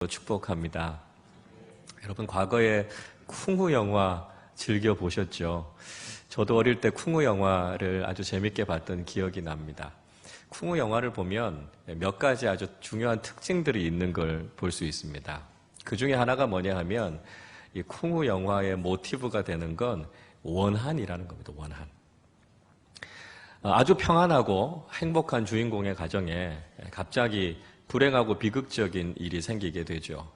축복합니다. 여러분, 과거에 쿵우 영화 즐겨 보셨죠? 저도 어릴 때 쿵우 영화를 아주 재밌게 봤던 기억이 납니다. 쿵우 영화를 보면 몇 가지 아주 중요한 특징들이 있는 걸 볼 수 있습니다. 그 중에 하나가 뭐냐 하면 이 쿵우 영화의 모티브가 되는 건 원한이라는 겁니다. 원한. 아주 평안하고 행복한 주인공의 가정에 갑자기 불행하고 비극적인 일이 생기게 되죠.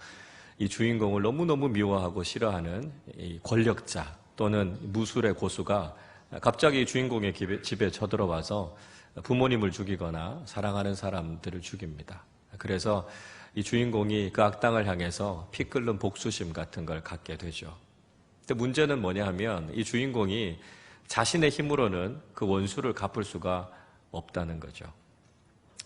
이 주인공을 너무너무 미워하고 싫어하는 이 권력자 또는 무술의 고수가 갑자기 주인공의 집에 쳐들어와서 부모님을 죽이거나 사랑하는 사람들을 죽입니다. 그래서 이 주인공이 그 악당을 향해서 피 끓는 복수심 같은 걸 갖게 되죠. 근데 문제는 뭐냐 하면 이 주인공이 자신의 힘으로는 그 원수를 갚을 수가 없다는 거죠.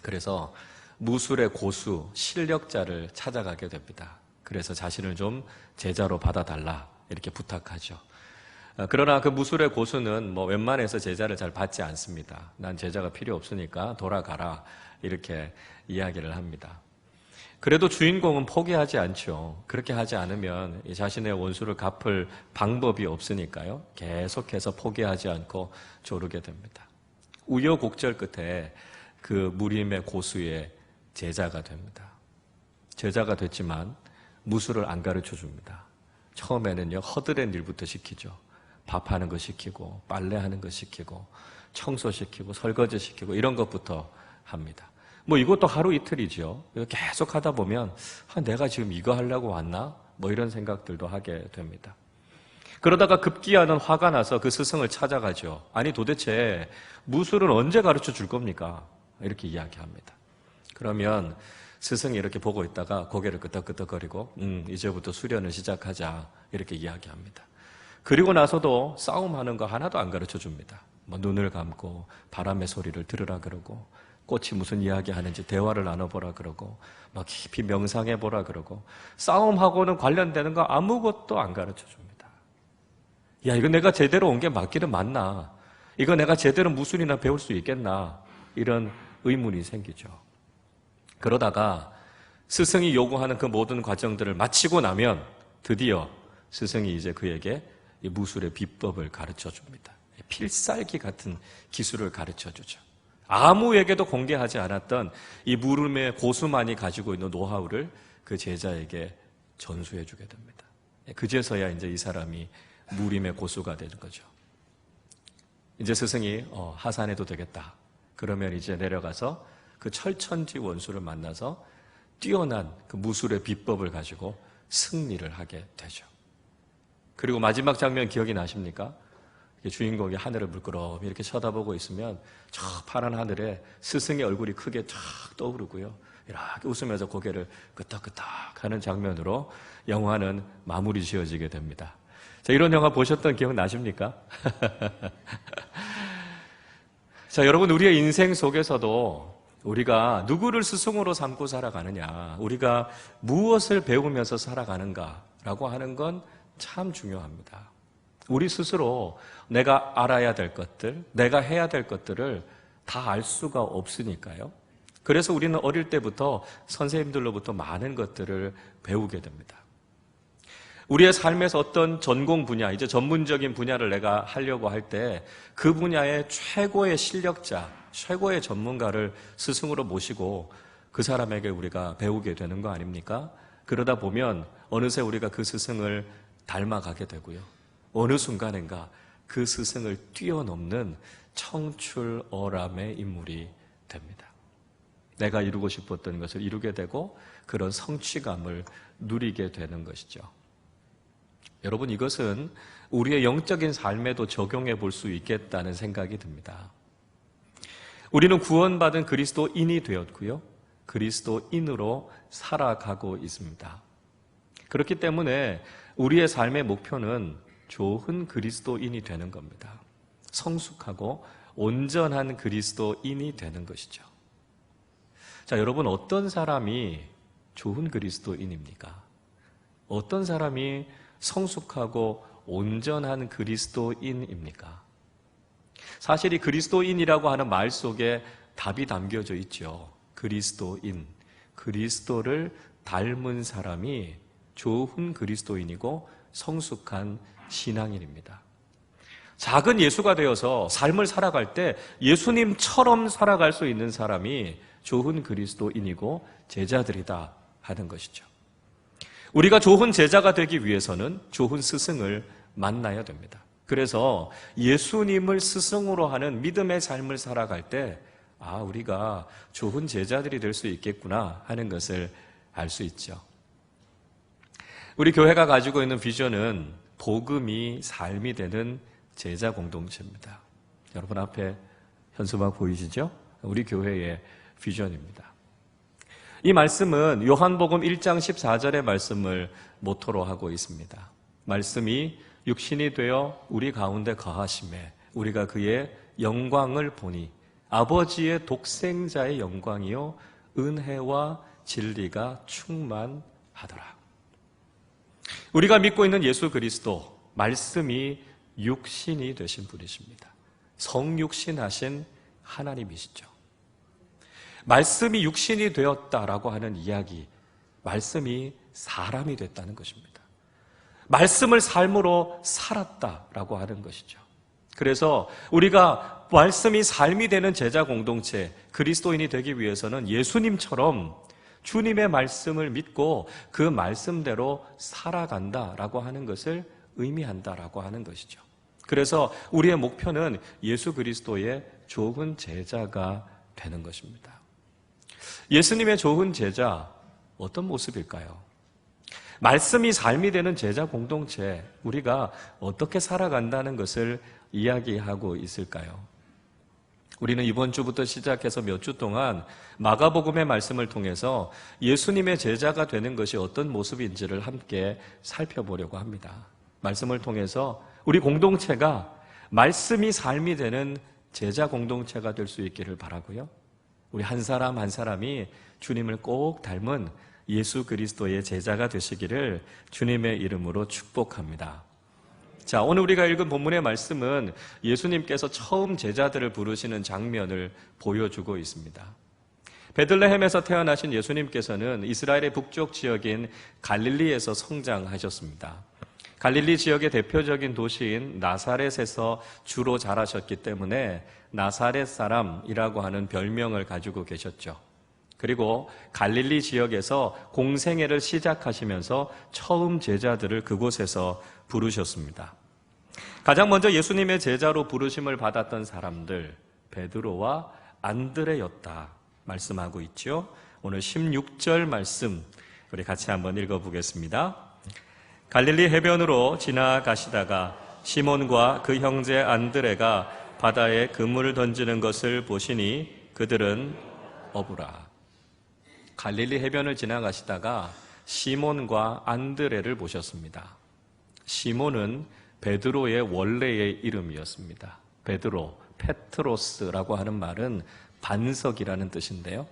그래서 무술의 고수, 실력자를 찾아가게 됩니다. 그래서 자신을 좀 제자로 받아달라 이렇게 부탁하죠. 그러나 그 무술의 고수는 웬만해서 제자를 잘 받지 않습니다. 난 제자가 필요 없으니까 돌아가라 이렇게 이야기를 합니다. 그래도 주인공은 포기하지 않죠. 그렇게 하지 않으면 자신의 원수를 갚을 방법이 없으니까요. 계속해서 포기하지 않고 조르게 됩니다. 우여곡절 끝에 그 무림의 고수의 제자가 됩니다. 제자가 됐지만 무술을 안 가르쳐 줍니다. 처음에는요, 허드렛 일부터 시키죠. 밥하는 거 시키고, 빨래하는 거 시키고, 청소시키고, 설거지 시키고, 이런 것부터 합니다. 이것도 하루 이틀이죠. 계속 하다 보면, 내가 지금 이거 하려고 왔나? 이런 생각들도 하게 됩니다. 그러다가 급기야는 화가 나서 그 스승을 찾아가죠. 아니, 도대체 무술은 언제 가르쳐 줄 겁니까? 이렇게 이야기합니다. 그러면 스승이 이렇게 보고 있다가 고개를 끄덕끄덕거리고 이제부터 수련을 시작하자 이렇게 이야기합니다. 그리고 나서도 싸움하는 거 하나도 안 가르쳐 줍니다. 눈을 감고 바람의 소리를 들으라 그러고 꽃이 무슨 이야기하는지 대화를 나눠보라 그러고 깊이 명상해보라 그러고 싸움하고는 관련되는 거 아무것도 안 가르쳐 줍니다. 야, 이거 내가 제대로 온 게 맞기는 맞나? 이거 내가 제대로 무술이나 배울 수 있겠나? 이런 의문이 생기죠. 그러다가 스승이 요구하는 그 모든 과정들을 마치고 나면 드디어 스승이 이제 그에게 이 무술의 비법을 가르쳐 줍니다. 필살기 같은 기술을 가르쳐 주죠. 아무에게도 공개하지 않았던 이 무림의 고수만이 가지고 있는 노하우를 그 제자에게 전수해 주게 됩니다. 그제서야 이제 이 사람이 무림의 고수가 되는 거죠. 이제 스승이 하산해도 되겠다. 그러면 이제 내려가서 그 철천지 원수를 만나서 뛰어난 그 무술의 비법을 가지고 승리를 하게 되죠. 그리고 마지막 장면 기억이 나십니까? 주인공이 하늘을 물끄러미 이렇게 쳐다보고 있으면 저 파란 하늘에 스승의 얼굴이 크게 쫙 떠오르고요. 이렇게 웃으면서 고개를 끄덕끄덕 하는 장면으로 영화는 마무리 지어지게 됩니다. 자, 이런 영화 보셨던 기억 나십니까? 자, 여러분, 우리의 인생 속에서도 우리가 누구를 스승으로 삼고 살아가느냐, 우리가 무엇을 배우면서 살아가는가라고 하는 건 참 중요합니다. 우리 스스로 내가 알아야 될 것들, 내가 해야 될 것들을 다 알 수가 없으니까요. 그래서 우리는 어릴 때부터 선생님들로부터 많은 것들을 배우게 됩니다. 우리의 삶에서 어떤 전공 분야, 이제 전문적인 분야를 내가 하려고 할 때 그 분야의 최고의 실력자, 최고의 전문가를 스승으로 모시고 그 사람에게 우리가 배우게 되는 거 아닙니까? 그러다 보면 어느새 우리가 그 스승을 닮아가게 되고요. 어느 순간인가 그 스승을 뛰어넘는 청출어람의 인물이 됩니다. 내가 이루고 싶었던 것을 이루게 되고 그런 성취감을 누리게 되는 것이죠. 여러분, 이것은 우리의 영적인 삶에도 적용해 볼 수 있겠다는 생각이 듭니다. 우리는 구원받은 그리스도인이 되었고요. 그리스도인으로 살아가고 있습니다. 그렇기 때문에 우리의 삶의 목표는 좋은 그리스도인이 되는 겁니다. 성숙하고 온전한 그리스도인이 되는 것이죠. 자, 여러분, 어떤 사람이 좋은 그리스도인입니까? 어떤 사람이 성숙하고 온전한 그리스도인입니까? 사실 이 그리스도인이라고 하는 말 속에 답이 담겨져 있죠. 그리스도인, 그리스도를 닮은 사람이 좋은 그리스도인이고 성숙한 신앙인입니다. 작은 예수가 되어서 삶을 살아갈 때 예수님처럼 살아갈 수 있는 사람이 좋은 그리스도인이고 제자들이다 하는 것이죠. 우리가 좋은 제자가 되기 위해서는 좋은 스승을 만나야 됩니다. 그래서 예수님을 스승으로 하는 믿음의 삶을 살아갈 때 우리가 좋은 제자들이 될 수 있겠구나 하는 것을 알 수 있죠. 우리 교회가 가지고 있는 비전은 복음이 삶이 되는 제자 공동체입니다. 여러분 앞에 현수막 보이시죠? 우리 교회의 비전입니다. 이 말씀은 요한복음 1장 14절의 말씀을 모토로 하고 있습니다. 말씀이 육신이 되어 우리 가운데 거하심에 우리가 그의 영광을 보니 아버지의 독생자의 영광이요 은혜와 진리가 충만하더라. 우리가 믿고 있는 예수 그리스도, 말씀이 육신이 되신 분이십니다. 성육신하신 하나님이시죠. 말씀이 육신이 되었다라고 하는 이야기, 말씀이 사람이 됐다는 것입니다. 말씀을 삶으로 살았다라고 하는 것이죠. 그래서 우리가 말씀이 삶이 되는 제자 공동체, 그리스도인이 되기 위해서는 예수님처럼 주님의 말씀을 믿고 그 말씀대로 살아간다라고 하는 것을 의미한다라고 하는 것이죠. 그래서 우리의 목표는 예수 그리스도의 좋은 제자가 되는 것입니다. 예수님의 좋은 제자, 어떤 모습일까요? 말씀이 삶이 되는 제자 공동체, 우리가 어떻게 살아간다는 것을 이야기하고 있을까요? 우리는 이번 주부터 시작해서 몇 주 동안 마가복음의 말씀을 통해서 예수님의 제자가 되는 것이 어떤 모습인지를 함께 살펴보려고 합니다. 말씀을 통해서 우리 공동체가 말씀이 삶이 되는 제자 공동체가 될 수 있기를 바라고요. 우리 한 사람 한 사람이 주님을 꼭 닮은 예수 그리스도의 제자가 되시기를 주님의 이름으로 축복합니다. 자, 오늘 우리가 읽은 본문의 말씀은 예수님께서 처음 제자들을 부르시는 장면을 보여주고 있습니다. 베들레헴에서 태어나신 예수님께서는 이스라엘의 북쪽 지역인 갈릴리에서 성장하셨습니다. 갈릴리 지역의 대표적인 도시인 나사렛에서 주로 자라셨기 때문에 나사렛 사람이라고 하는 별명을 가지고 계셨죠. 그리고 갈릴리 지역에서 공생애를 시작하시면서 처음 제자들을 그곳에서 부르셨습니다. 가장 먼저 예수님의 제자로 부르심을 받았던 사람들, 베드로와 안드레였다 말씀하고 있죠. 오늘 16절 말씀 우리 같이 한번 읽어보겠습니다. 갈릴리 해변으로 지나가시다가 시몬과 그 형제 안드레가 바다에 그물을 던지는 것을 보시니 그들은 어부라. 갈릴리 해변을 지나가시다가 시몬과 안드레를 보셨습니다. 시몬은 베드로의 원래의 이름이었습니다. 베드로, 페트로스라고 하는 말은 반석이라는 뜻인데요.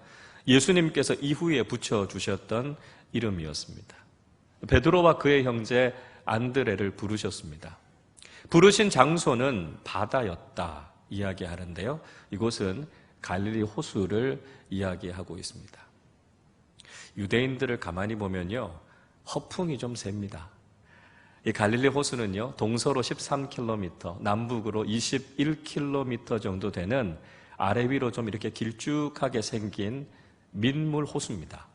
예수님께서 이후에 붙여주셨던 이름이었습니다. 베드로와 그의 형제 안드레를 부르셨습니다. 부르신 장소는 바다였다 이야기하는데요. 이곳은 갈릴리 호수를 이야기하고 있습니다. 유대인들을 가만히 보면요, 허풍이 좀 셉니다. 이 갈릴리 호수는요, 동서로 13km, 남북으로 21km 정도 되는 아래 위로 좀 이렇게 길쭉하게 생긴 민물 호수입니다.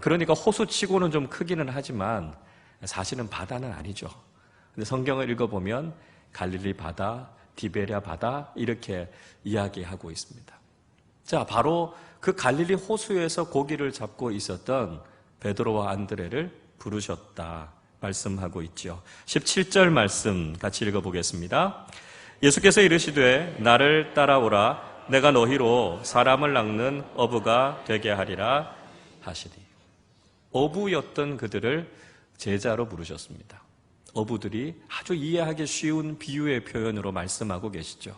그러니까 호수치고는 좀 크기는 하지만 사실은 바다는 아니죠. 근데 성경을 읽어보면 갈릴리 바다, 디베랴 바다 이렇게 이야기하고 있습니다. 자, 바로 그 갈릴리 호수에서 고기를 잡고 있었던 베드로와 안드레를 부르셨다 말씀하고 있죠. 17절 말씀 같이 읽어보겠습니다. 예수께서 이르시되 나를 따라오라 내가 너희로 사람을 낚는 어부가 되게 하리라 하시니. 어부였던 그들을 제자로 부르셨습니다. 어부들이 아주 이해하기 쉬운 비유의 표현으로 말씀하고 계시죠.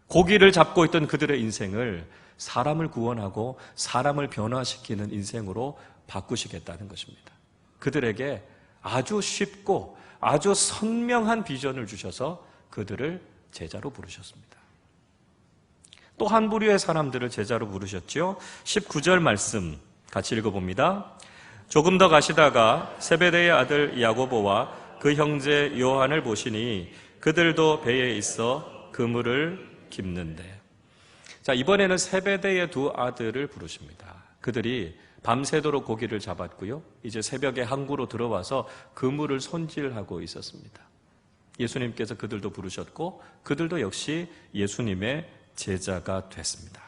고기를 잡고 있던 그들의 인생을 사람을 구원하고 사람을 변화시키는 인생으로 바꾸시겠다는 것입니다. 그들에게 아주 쉽고 아주 선명한 비전을 주셔서 그들을 제자로 부르셨습니다. 또 한 부류의 사람들을 제자로 부르셨죠. 19절 말씀 같이 읽어봅니다. 조금 더 가시다가 세베대의 아들 야고보와 그 형제 요한을 보시니 그들도 배에 있어 그물을 깁는데. 자, 이번에는 세베대의 두 아들을 부르십니다. 그들이 밤새도록 고기를 잡았고요. 이제 새벽에 항구로 들어와서 그물을 손질하고 있었습니다. 예수님께서 그들도 부르셨고 그들도 역시 예수님의 제자가 됐습니다.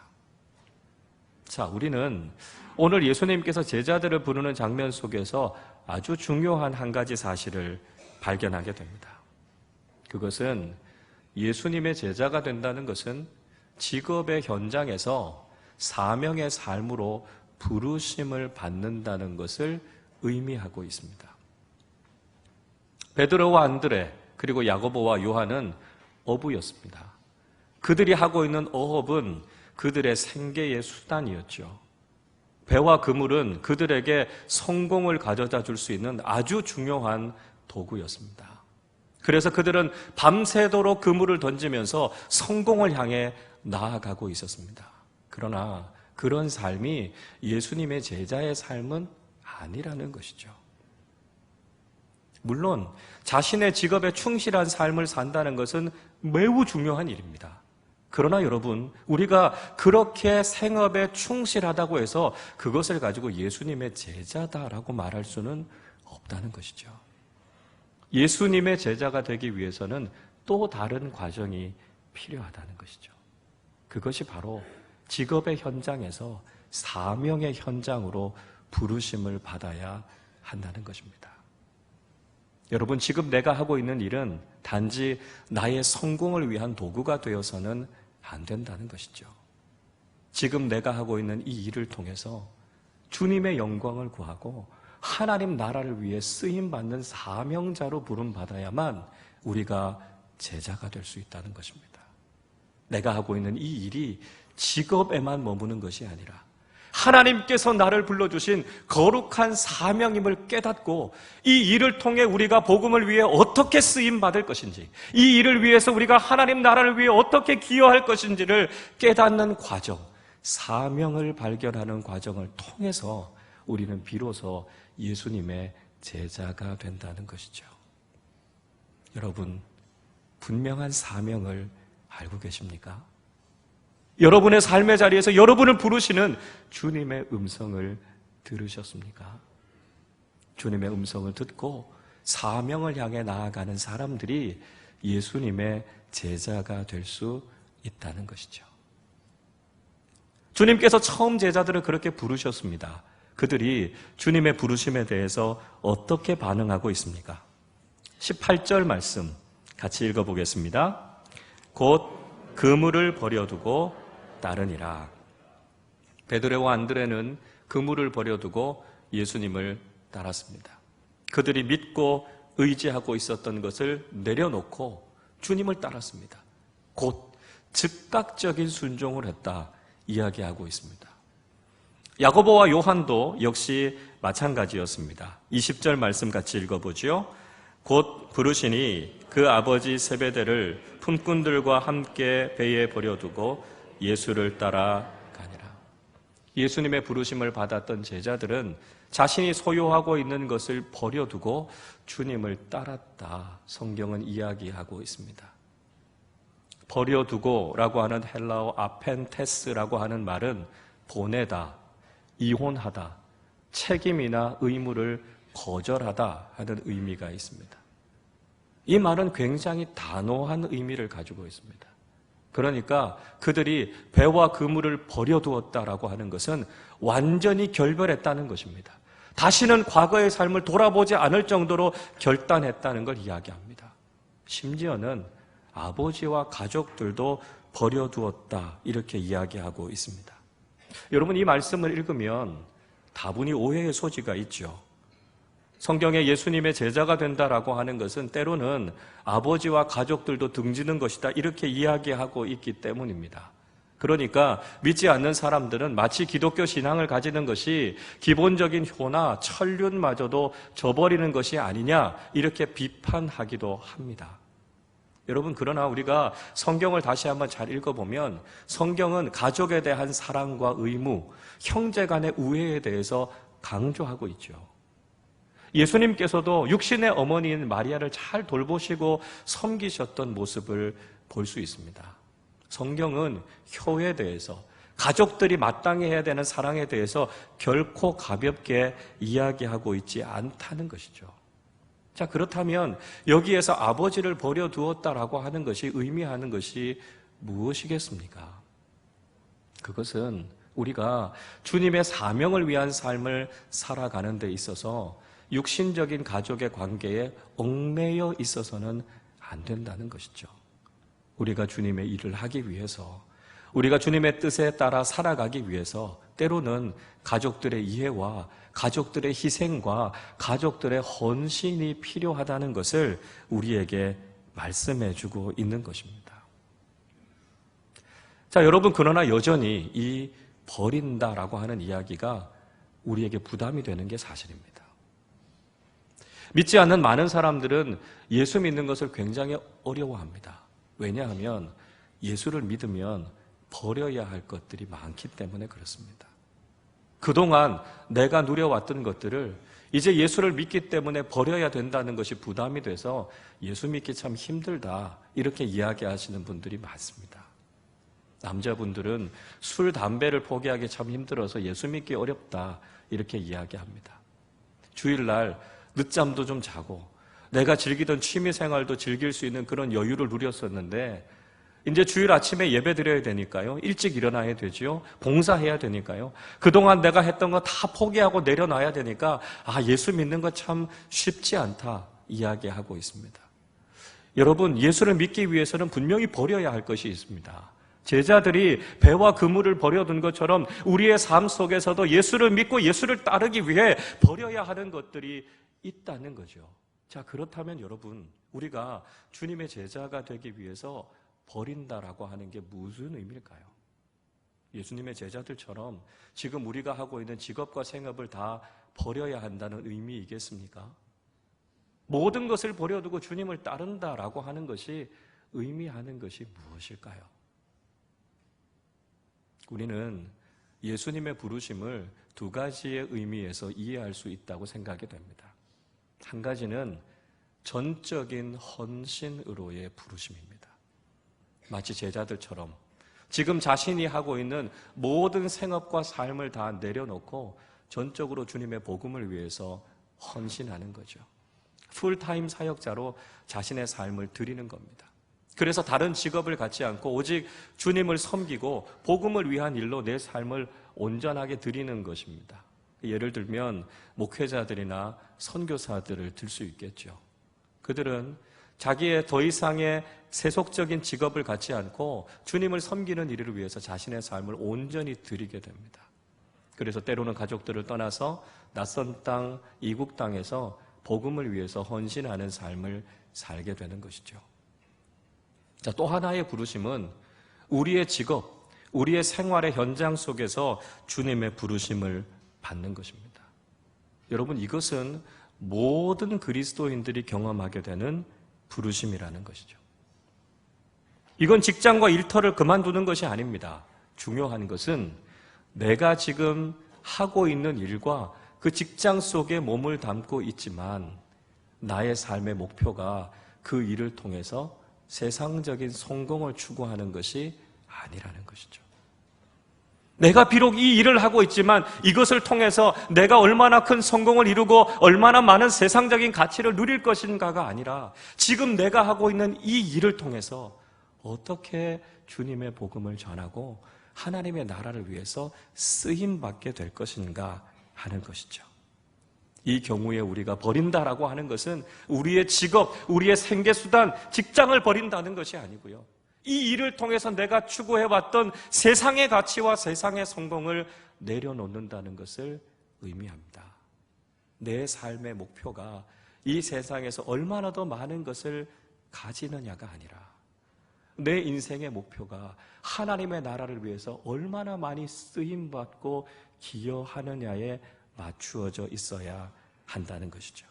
자, 우리는 오늘 예수님께서 제자들을 부르는 장면 속에서 아주 중요한 한 가지 사실을 발견하게 됩니다. 그것은 예수님의 제자가 된다는 것은 직업의 현장에서 사명의 삶으로 부르심을 받는다는 것을 의미하고 있습니다. 베드로와 안드레 그리고 야고보와 요한은 어부였습니다. 그들이 하고 있는 어업은 그들의 생계의 수단이었죠. 배와 그물은 그들에게 성공을 가져다 줄 수 있는 아주 중요한 도구였습니다. 그래서 그들은 밤새도록 그물을 던지면서 성공을 향해 나아가고 있었습니다. 그러나 그런 삶이 예수님의 제자의 삶은 아니라는 것이죠. 물론 자신의 직업에 충실한 삶을 산다는 것은 매우 중요한 일입니다. 그러나 여러분, 우리가 그렇게 생업에 충실하다고 해서 그것을 가지고 예수님의 제자다라고 말할 수는 없다는 것이죠. 예수님의 제자가 되기 위해서는 또 다른 과정이 필요하다는 것이죠. 그것이 바로 직업의 현장에서 사명의 현장으로 부르심을 받아야 한다는 것입니다. 여러분, 지금 내가 하고 있는 일은 단지 나의 성공을 위한 도구가 되어서는 안 된다는 것이죠. 지금 내가 하고 있는 이 일을 통해서 주님의 영광을 구하고 하나님 나라를 위해 쓰임받는 사명자로 부름받아야만 우리가 제자가 될 수 있다는 것입니다. 내가 하고 있는 이 일이 직업에만 머무는 것이 아니라 하나님께서 나를 불러주신 거룩한 사명임을 깨닫고 이 일을 통해 우리가 복음을 위해 어떻게 쓰임받을 것인지, 이 일을 위해서 우리가 하나님 나라를 위해 어떻게 기여할 것인지를 깨닫는 과정, 사명을 발견하는 과정을 통해서 우리는 비로소 예수님의 제자가 된다는 것이죠. 여러분, 분명한 사명을 알고 계십니까? 여러분의 삶의 자리에서 여러분을 부르시는 주님의 음성을 들으셨습니까? 주님의 음성을 듣고 사명을 향해 나아가는 사람들이 예수님의 제자가 될 수 있다는 것이죠. 주님께서 처음 제자들을 그렇게 부르셨습니다. 그들이 주님의 부르심에 대해서 어떻게 반응하고 있습니까? 18절 말씀 같이 읽어보겠습니다. 곧 그물을 버려두고 따르니라. 베드로와 안드레는 그물을 버려두고 예수님을 따랐습니다. 그들이 믿고 의지하고 있었던 것을 내려놓고 주님을 따랐습니다. 곧 즉각적인 순종을 했다 이야기하고 있습니다. 야고보와 요한도 역시 마찬가지였습니다. 20절 말씀 같이 읽어보죠. 곧 부르시니 그 아버지 세베대를 품꾼들과 함께 배에 버려두고 예수를 따라 가니라. 예수님의 부르심을 받았던 제자들은 자신이 소유하고 있는 것을 버려두고 주님을 따랐다. 성경은 이야기하고 있습니다. 버려두고라고 하는 헬라어 아펜테스라고 하는 말은 보내다, 이혼하다, 책임이나 의무를 거절하다 하는 의미가 있습니다. 이 말은 굉장히 단호한 의미를 가지고 있습니다. 그러니까 그들이 배와 그물을 버려두었다라고 하는 것은 완전히 결별했다는 것입니다. 다시는 과거의 삶을 돌아보지 않을 정도로 결단했다는 걸 이야기합니다. 심지어는 아버지와 가족들도 버려두었다 이렇게 이야기하고 있습니다. 여러분, 이 말씀을 읽으면 다분히 오해의 소지가 있죠. 성경에 예수님의 제자가 된다라고 하는 것은 때로는 아버지와 가족들도 등지는 것이다 이렇게 이야기하고 있기 때문입니다. 그러니까 믿지 않는 사람들은 마치 기독교 신앙을 가지는 것이 기본적인 효나 천륜마저도 저버리는 것이 아니냐 이렇게 비판하기도 합니다. 여러분, 그러나 우리가 성경을 다시 한번 잘 읽어보면 성경은 가족에 대한 사랑과 의무, 형제 간의 우애에 대해서 강조하고 있죠. 예수님께서도 육신의 어머니인 마리아를 잘 돌보시고 섬기셨던 모습을 볼 수 있습니다. 성경은 효에 대해서, 가족들이 마땅히 해야 되는 사랑에 대해서 결코 가볍게 이야기하고 있지 않다는 것이죠. 자, 그렇다면 여기에서 아버지를 버려두었다라고 하는 것이 의미하는 것이 무엇이겠습니까? 그것은 우리가 주님의 사명을 위한 삶을 살아가는 데 있어서 육신적인 가족의 관계에 얽매여 있어서는 안 된다는 것이죠. 우리가 주님의 일을 하기 위해서, 우리가 주님의 뜻에 따라 살아가기 위해서 때로는 가족들의 이해와 가족들의 희생과 가족들의 헌신이 필요하다는 것을 우리에게 말씀해 주고 있는 것입니다. 자, 여러분, 그러나 여전히 이 버린다라고 하는 이야기가 우리에게 부담이 되는 게 사실입니다. 믿지 않는 많은 사람들은 예수 믿는 것을 굉장히 어려워합니다. 왜냐하면 예수를 믿으면 버려야 할 것들이 많기 때문에 그렇습니다. 그동안 내가 누려왔던 것들을 이제 예수를 믿기 때문에 버려야 된다는 것이 부담이 돼서 예수 믿기 참 힘들다, 이렇게 이야기하시는 분들이 많습니다. 남자분들은 술, 담배를 포기하기 참 힘들어서 예수 믿기 어렵다, 이렇게 이야기합니다. 주일날 늦잠도 좀 자고 내가 즐기던 취미생활도 즐길 수 있는 그런 여유를 누렸었는데 이제 주일 아침에 예배 드려야 되니까요, 일찍 일어나야 되지요, 봉사해야 되니까요, 그동안 내가 했던 거 다 포기하고 내려놔야 되니까 예수 믿는 거 참 쉽지 않다 이야기하고 있습니다. 여러분, 예수를 믿기 위해서는 분명히 버려야 할 것이 있습니다. 제자들이 배와 그물을 버려둔 것처럼 우리의 삶 속에서도 예수를 믿고 예수를 따르기 위해 버려야 하는 것들이 있다는 거죠. 자, 그렇다면 여러분, 우리가 주님의 제자가 되기 위해서 버린다라고 하는 게 무슨 의미일까요? 예수님의 제자들처럼 지금 우리가 하고 있는 직업과 생업을 다 버려야 한다는 의미이겠습니까? 모든 것을 버려두고 주님을 따른다라고 하는 것이 의미하는 것이 무엇일까요? 우리는 예수님의 부르심을 두 가지의 의미에서 이해할 수 있다고 생각이 됩니다. 한 가지는 전적인 헌신으로의 부르심입니다. 마치 제자들처럼 지금 자신이 하고 있는 모든 생업과 삶을 다 내려놓고 전적으로 주님의 복음을 위해서 헌신하는 거죠. 풀타임 사역자로 자신의 삶을 드리는 겁니다. 그래서 다른 직업을 갖지 않고 오직 주님을 섬기고 복음을 위한 일로 내 삶을 온전하게 드리는 것입니다. 예를 들면 목회자들이나 선교사들을 들 수 있겠죠. 그들은 자기의 더 이상의 세속적인 직업을 갖지 않고 주님을 섬기는 일을 위해서 자신의 삶을 온전히 드리게 됩니다. 그래서 때로는 가족들을 떠나서 낯선 땅, 이국 땅에서 복음을 위해서 헌신하는 삶을 살게 되는 것이죠. 자, 또 하나의 부르심은 우리의 직업, 우리의 생활의 현장 속에서 주님의 부르심을 받는 것입니다. 여러분, 이것은 모든 그리스도인들이 경험하게 되는 부르심이라는 것이죠. 이건 직장과 일터를 그만두는 것이 아닙니다. 중요한 것은 내가 지금 하고 있는 일과 그 직장 속에 몸을 담고 있지만 나의 삶의 목표가 그 일을 통해서 세상적인 성공을 추구하는 것이 아니라는 것이죠. 내가 비록 이 일을 하고 있지만 이것을 통해서 내가 얼마나 큰 성공을 이루고 얼마나 많은 세상적인 가치를 누릴 것인가가 아니라 지금 내가 하고 있는 이 일을 통해서 어떻게 주님의 복음을 전하고 하나님의 나라를 위해서 쓰임받게 될 것인가 하는 것이죠. 이 경우에 우리가 버린다라고 하는 것은 우리의 직업, 우리의 생계수단, 직장을 버린다는 것이 아니고요. 이 일을 통해서 내가 추구해왔던 세상의 가치와 세상의 성공을 내려놓는다는 것을 의미합니다. 내 삶의 목표가 이 세상에서 얼마나 더 많은 것을 가지느냐가 아니라 내 인생의 목표가 하나님의 나라를 위해서 얼마나 많이 쓰임받고 기여하느냐에 맞추어져 있어야 한다는 것이죠.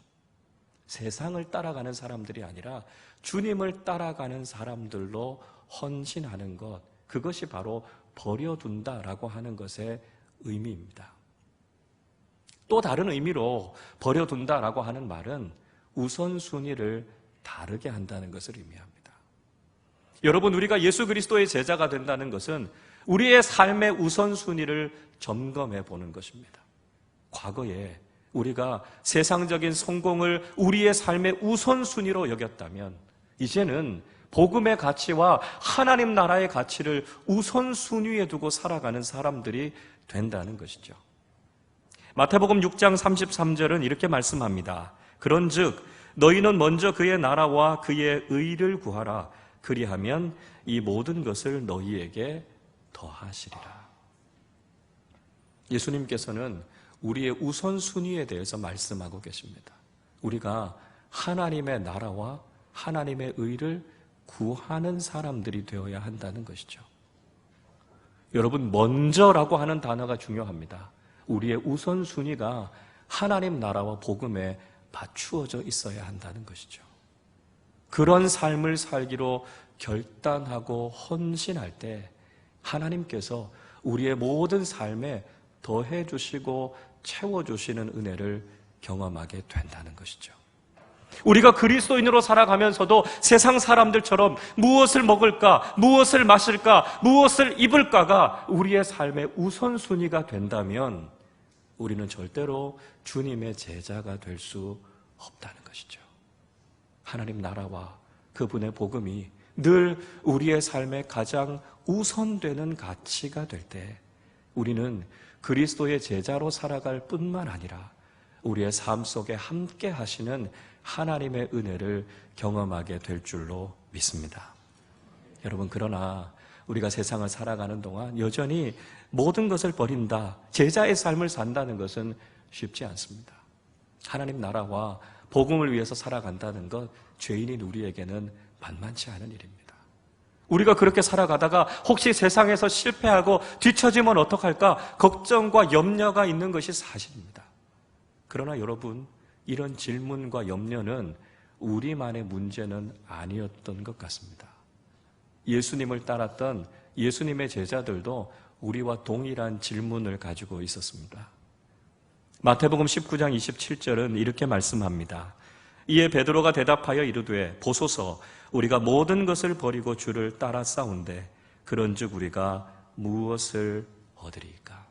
세상을 따라가는 사람들이 아니라 주님을 따라가는 사람들로 헌신하는 것, 그것이 바로 버려둔다라고 하는 것의 의미입니다. 또 다른 의미로 버려둔다라고 하는 말은 우선순위를 다르게 한다는 것을 의미합니다. 여러분, 우리가 예수 그리스도의 제자가 된다는 것은 우리의 삶의 우선순위를 점검해 보는 것입니다. 과거에 우리가 세상적인 성공을 우리의 삶의 우선순위로 여겼다면 이제는 복음의 가치와 하나님 나라의 가치를 우선순위에 두고 살아가는 사람들이 된다는 것이죠. 마태복음 6장 33절은 이렇게 말씀합니다. 그런즉 너희는 먼저 그의 나라와 그의 의를 구하라. 그리하면 이 모든 것을 너희에게 더하시리라. 예수님께서는 우리의 우선순위에 대해서 말씀하고 계십니다. 우리가 하나님의 나라와 하나님의 의를 구하는 사람들이 되어야 한다는 것이죠. 여러분, 먼저라고 하는 단어가 중요합니다. 우리의 우선순위가 하나님 나라와 복음에 맞추어져 있어야 한다는 것이죠. 그런 삶을 살기로 결단하고 헌신할 때 하나님께서 우리의 모든 삶에 더해 주시고 채워 주시는 은혜를 경험하게 된다는 것이죠. 우리가 그리스도인으로 살아가면서도 세상 사람들처럼 무엇을 먹을까, 무엇을 마실까, 무엇을 입을까가 우리의 삶의 우선순위가 된다면 우리는 절대로 주님의 제자가 될 수 없다는 것이죠. 하나님 나라와 그분의 복음이 늘 우리의 삶의 가장 우선되는 가치가 될 때 우리는 그리스도의 제자로 살아갈 뿐만 아니라 우리의 삶 속에 함께 하시는 하나님의 은혜를 경험하게 될 줄로 믿습니다. 여러분, 그러나 우리가 세상을 살아가는 동안 여전히 모든 것을 버린다, 제자의 삶을 산다는 것은 쉽지 않습니다. 하나님 나라와 복음을 위해서 살아간다는 것, 죄인인 우리에게는 만만치 않은 일입니다. 우리가 그렇게 살아가다가 혹시 세상에서 실패하고 뒤처지면 어떡할까 걱정과 염려가 있는 것이 사실입니다. 그러나 여러분, 이런 질문과 염려는 우리만의 문제는 아니었던 것 같습니다. 예수님을 따랐던 예수님의 제자들도 우리와 동일한 질문을 가지고 있었습니다. 마태복음 19장 27절은 이렇게 말씀합니다. 이에 베드로가 대답하여 이르되 보소서 우리가 모든 것을 버리고 주를 따라 싸운데 그런즉 우리가 무엇을 얻으리까?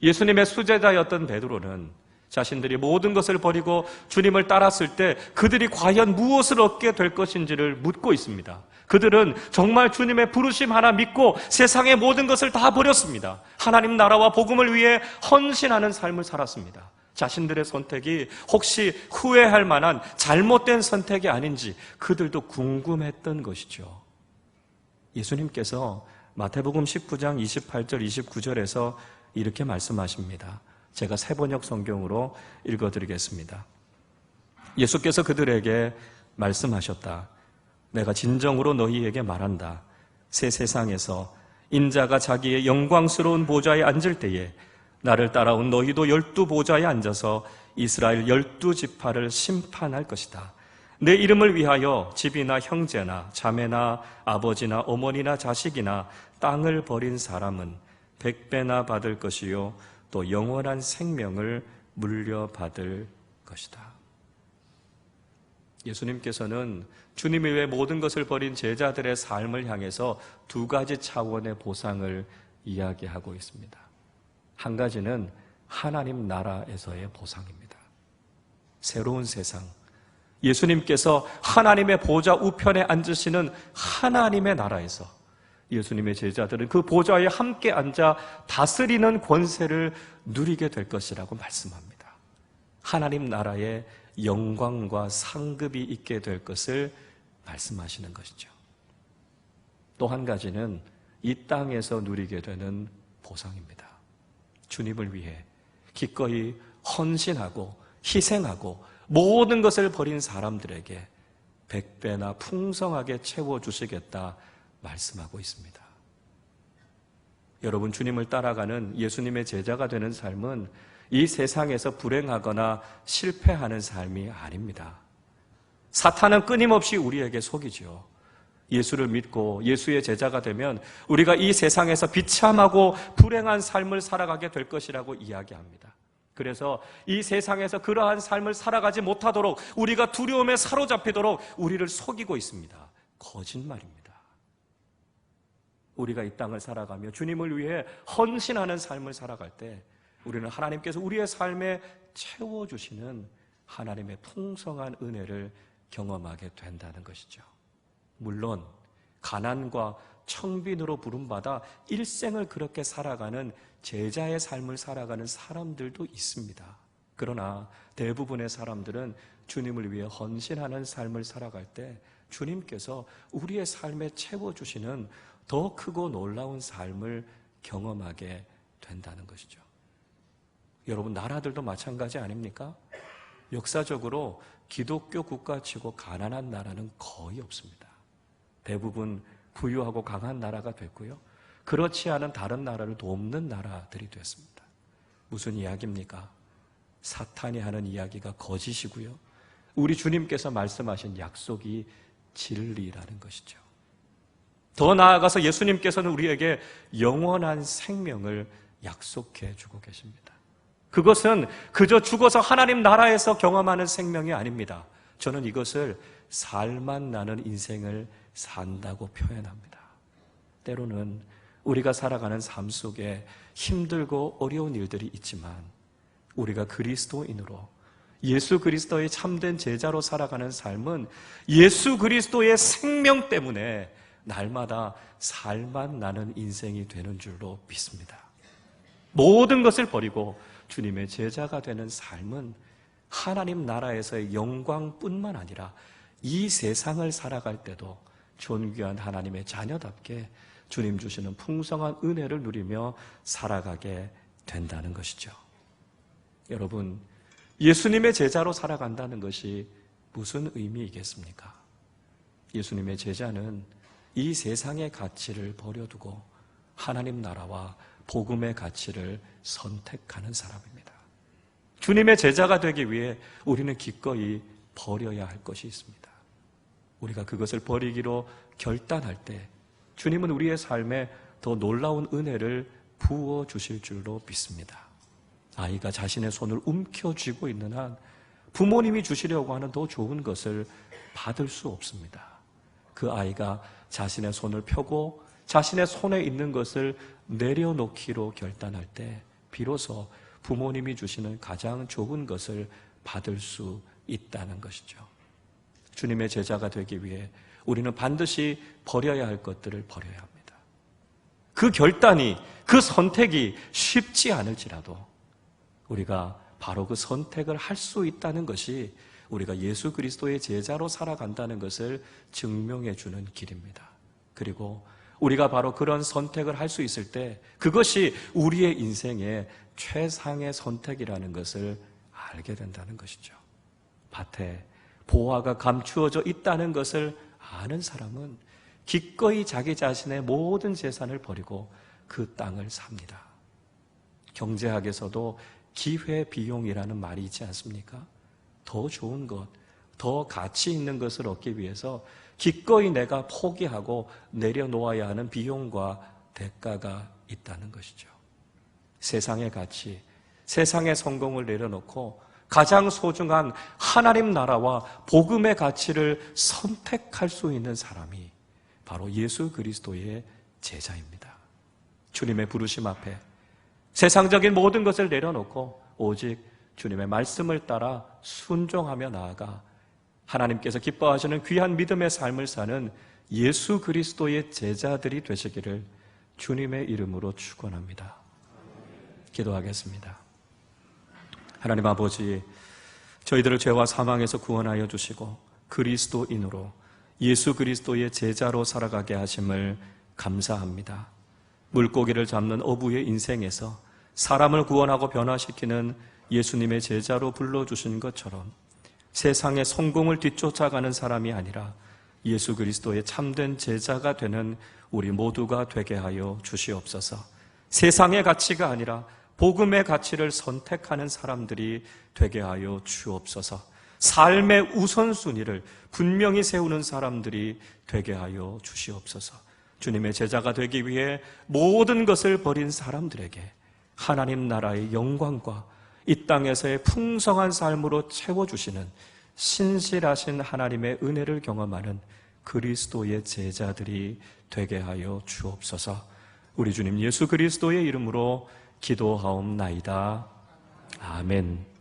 예수님의 수제자였던 베드로는 자신들이 모든 것을 버리고 주님을 따랐을 때 그들이 과연 무엇을 얻게 될 것인지를 묻고 있습니다. 그들은 정말 주님의 부르심 하나 믿고 세상의 모든 것을 다 버렸습니다. 하나님 나라와 복음을 위해 헌신하는 삶을 살았습니다. 자신들의 선택이 혹시 후회할 만한 잘못된 선택이 아닌지 그들도 궁금했던 것이죠. 예수님께서 마태복음 19장 28절 29절에서 이렇게 말씀하십니다. 제가 새번역 성경으로 읽어드리겠습니다. 예수께서 그들에게 말씀하셨다. 내가 진정으로 너희에게 말한다. 새 세상에서 인자가 자기의 영광스러운 보좌에 앉을 때에 나를 따라온 너희도 12보좌에 앉아서 이스라엘 12지파를 심판할 것이다. 내 이름을 위하여 집이나 형제나 자매나 아버지나 어머니나 자식이나 땅을 버린 사람은 100배나 받을 것이요 또 영원한 생명을 물려받을 것이다. 예수님께서는 주님이 왜 모든 것을 버린 제자들의 삶을 향해서 두 가지 차원의 보상을 이야기하고 있습니다. 한 가지는 하나님 나라에서의 보상입니다. 새로운 세상, 예수님께서 하나님의 보좌 우편에 앉으시는 하나님의 나라에서 예수님의 제자들은 그 보좌에 함께 앉아 다스리는 권세를 누리게 될 것이라고 말씀합니다. 하나님 나라의 영광과 상급이 있게 될 것을 말씀하시는 것이죠. 또 한 가지는 이 땅에서 누리게 되는 보상입니다. 주님을 위해 기꺼이 헌신하고 희생하고 모든 것을 버린 사람들에게 100배나 풍성하게 채워주시겠다 말씀하고 있습니다. 여러분, 주님을 따라가는 예수님의 제자가 되는 삶은 이 세상에서 불행하거나 실패하는 삶이 아닙니다. 사탄은 끊임없이 우리에게 속이죠. 예수를 믿고 예수의 제자가 되면 우리가 이 세상에서 비참하고 불행한 삶을 살아가게 될 것이라고 이야기합니다. 그래서 이 세상에서 그러한 삶을 살아가지 못하도록, 우리가 두려움에 사로잡히도록 우리를 속이고 있습니다. 거짓말입니다. 우리가 이 땅을 살아가며 주님을 위해 헌신하는 삶을 살아갈 때 우리는 하나님께서 우리의 삶에 채워주시는 하나님의 풍성한 은혜를 경험하게 된다는 것이죠. 물론 가난과 청빈으로 부름받아 일생을 그렇게 살아가는 제자의 삶을 살아가는 사람들도 있습니다. 그러나 대부분의 사람들은 주님을 위해 헌신하는 삶을 살아갈 때 주님께서 우리의 삶에 채워주시는 더 크고 놀라운 삶을 경험하게 된다는 것이죠. 여러분, 나라들도 마찬가지 아닙니까? 역사적으로 기독교 국가치고 가난한 나라는 거의 없습니다. 대부분 부유하고 강한 나라가 됐고요. 그렇지 않은 다른 나라를 돕는 나라들이 됐습니다. 무슨 이야기입니까? 사탄이 하는 이야기가 거짓이고요. 우리 주님께서 말씀하신 약속이 진리라는 것이죠. 더 나아가서 예수님께서는 우리에게 영원한 생명을 약속해 주고 계십니다. 그것은 그저 죽어서 하나님 나라에서 경험하는 생명이 아닙니다. 저는 이것을 살맛 나는 인생을 산다고 표현합니다. 때로는 우리가 살아가는 삶 속에 힘들고 어려운 일들이 있지만 우리가 그리스도인으로 예수 그리스도의 참된 제자로 살아가는 삶은 예수 그리스도의 생명 때문에 날마다 살맛 나는 인생이 되는 줄로 믿습니다. 모든 것을 버리고 주님의 제자가 되는 삶은 하나님 나라에서의 영광뿐만 아니라 이 세상을 살아갈 때도 존귀한 하나님의 자녀답게 주님 주시는 풍성한 은혜를 누리며 살아가게 된다는 것이죠. 여러분, 예수님의 제자로 살아간다는 것이 무슨 의미이겠습니까? 예수님의 제자는 이 세상의 가치를 버려두고 하나님 나라와 복음의 가치를 선택하는 사람입니다. 주님의 제자가 되기 위해 우리는 기꺼이 버려야 할 것이 있습니다. 우리가 그것을 버리기로 결단할 때 주님은 우리의 삶에 더 놀라운 은혜를 부어주실 줄로 믿습니다. 아이가 자신의 손을 움켜쥐고 있는 한 부모님이 주시려고 하는 더 좋은 것을 받을 수 없습니다. 그 아이가 자신의 손을 펴고 자신의 손에 있는 것을 내려놓기로 결단할 때 비로소 부모님이 주시는 가장 좋은 것을 받을 수 있다는 것이죠. 주님의 제자가 되기 위해 우리는 반드시 버려야 할 것들을 버려야 합니다. 그 결단이, 그 선택이 쉽지 않을지라도 우리가 바로 그 선택을 할 수 있다는 것이 우리가 예수 그리스도의 제자로 살아간다는 것을 증명해 주는 길입니다. 그리고 우리가 바로 그런 선택을 할 수 있을 때 그것이 우리의 인생의 최상의 선택이라는 것을 알게 된다는 것이죠. 밭에 보화가 감추어져 있다는 것을 아는 사람은 기꺼이 자기 자신의 모든 재산을 버리고 그 땅을 삽니다. 경제학에서도 기회비용이라는 말이 있지 않습니까? 더 좋은 것, 더 가치 있는 것을 얻기 위해서 기꺼이 내가 포기하고 내려놓아야 하는 비용과 대가가 있다는 것이죠. 세상의 가치, 세상의 성공을 내려놓고 가장 소중한 하나님 나라와 복음의 가치를 선택할 수 있는 사람이 바로 예수 그리스도의 제자입니다. 주님의 부르심 앞에 세상적인 모든 것을 내려놓고 오직 주님의 말씀을 따라 순종하며 나아가 하나님께서 기뻐하시는 귀한 믿음의 삶을 사는 예수 그리스도의 제자들이 되시기를 주님의 이름으로 축원합니다. 기도하겠습니다. 하나님 아버지, 저희들을 죄와 사망에서 구원하여 주시고 그리스도인으로 예수 그리스도의 제자로 살아가게 하심을 감사합니다. 물고기를 잡는 어부의 인생에서 사람을 구원하고 변화시키는 예수님의 제자로 불러주신 것처럼 세상의 성공을 뒤쫓아가는 사람이 아니라 예수 그리스도의 참된 제자가 되는 우리 모두가 되게 하여 주시옵소서. 세상의 가치가 아니라 복음의 가치를 선택하는 사람들이 되게 하여 주옵소서. 삶의 우선순위를 분명히 세우는 사람들이 되게 하여 주시옵소서. 주님의 제자가 되기 위해 모든 것을 버린 사람들에게 하나님 나라의 영광과 이 땅에서의 풍성한 삶으로 채워주시는 신실하신 하나님의 은혜를 경험하는 그리스도의 제자들이 되게 하여 주옵소서. 우리 주님 예수 그리스도의 이름으로 기도하옵나이다. 아멘.